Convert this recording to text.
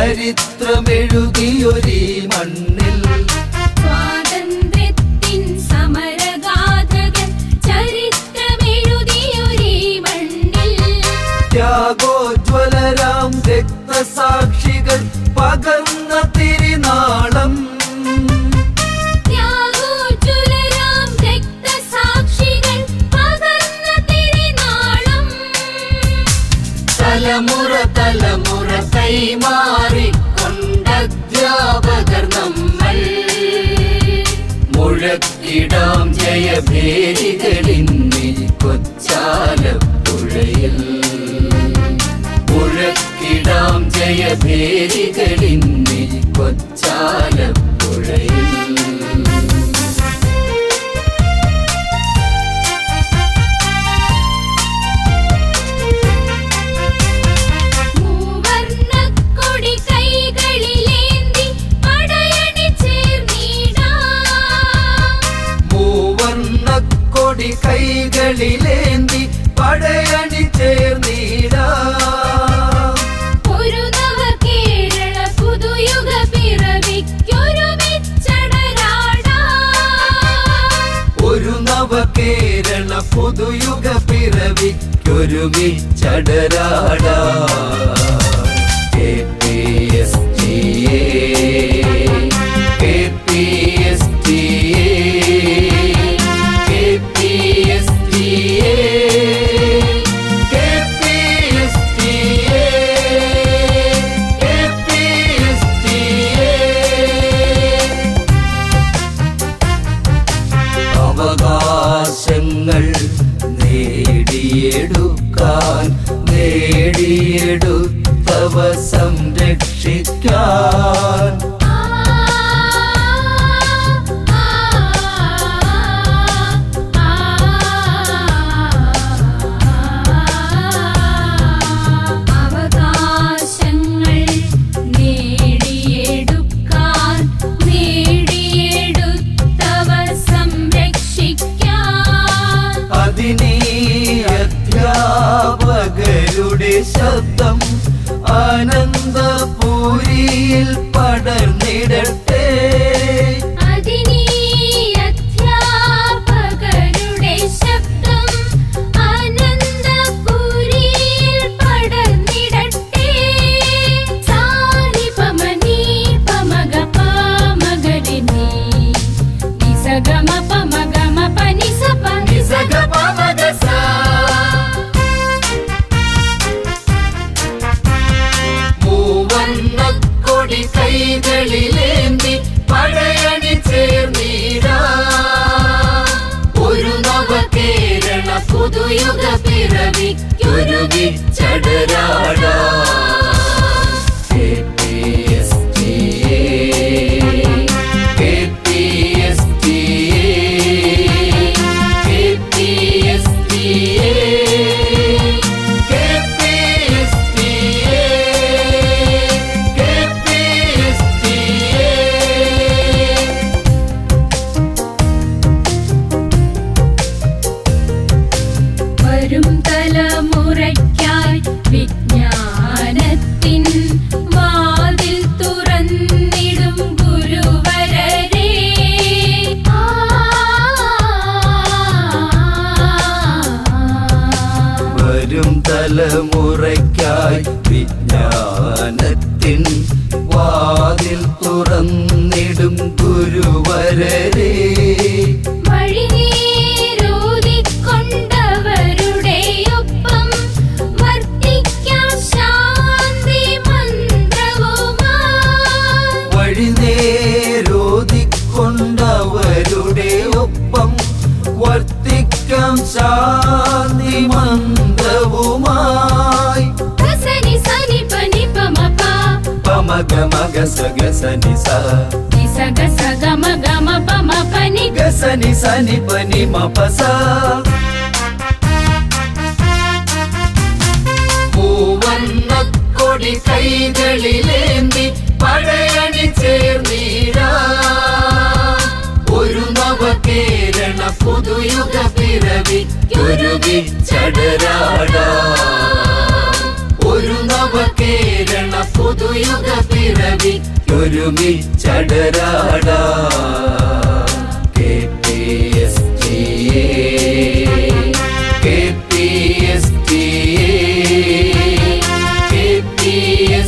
ചരിത്രമെഴുതിയൊരീ മണ്ണിൽ സ്വാതന്ത്ര്യത്തിൻ സമരഗാഥകൾ ചരിത്രമെഴുതിയൊരീ മണ്ണിൽ ത്യാഗോജ്വലരാം രക്തസാക്ഷികൾ പകർന്ന തിരുനാളം തലമുറ തലമുറ കൈമാറിക്കൊണ്ടധ്യാപകർ നമ്മൾ മുഴക്കിടാം ജയഭേരികളിന്നി കൊച്ചാലപ്പുഴയിൽ മുഴക്കിടാം ജയഭേരികളിന്നി കൊച്ചാലപ്പുഴയിൽ കൈകളിലേന്തി പടയണി ചേർന്നിടാം ഒരു നവകേരള പുതുയുഗ പിറവിക്കൊരുമിച്ചടരാടാം ഒരു നവകേരള പുതുയുഗ പിറവിക്കൊരുമിച്ചടരാടാം അവകാശങ്ങൾ നേടിയെടുക്കാൻ നേടിയെടുത്തവ സംരക്ഷിക്കാൻ അധ്യാപകരുടെ ശബ്ദം ആനന്ദപുരിയിൽ പടർന്നിടട്ടെ അധ്യാപകരുടെ ശബ്ദം ആനന്ദപുരിയിൽ പടർന്നിടട്ടെ സാനി പമനി പമഗ പമഗരിനി നിസഗമ പമഗമ പനിസപ നിസഗ പമഗസ കൈകളിലേന്തി പടയണി ചേർന്നിടാം ഒരു നവകേരള പുതുയുഗ പിറവിക്കൊരുമിച്ചടരാടാം തലമുറയ്ക്കായി വിജ്ഞാനത്തിൻ വാതിൽ തുറന്നിടും ഗുരുവരരെ വരും തലമുറയ്ക്കായി വിജ്ഞാനത്തിൻ വാതിൽ തുറന്നിടും ഗുരുവരരെ കൊണ്ടവരുടെ ഒപ്പം വർത്തിക്കാം ശാന്തി മന്ത്രവുമായി പമഗമഗ സഗസനി സഗസഗമഗമപമപനി ഗസനി സനി പനി മപസ മൂവന്നക്കൊടി കൈകളിലേന്തി പടയണി ചേർന്നിടാം ഒരു നവകേരള പുതുയുഗ പിറവിക്കൊരുമിച്ചടരാടാം ഒരു നവകേരള പുതുയുഗ പിറവിക്കൊരുമിച്ചടരാടാ KPSTA KPSTA KPSTA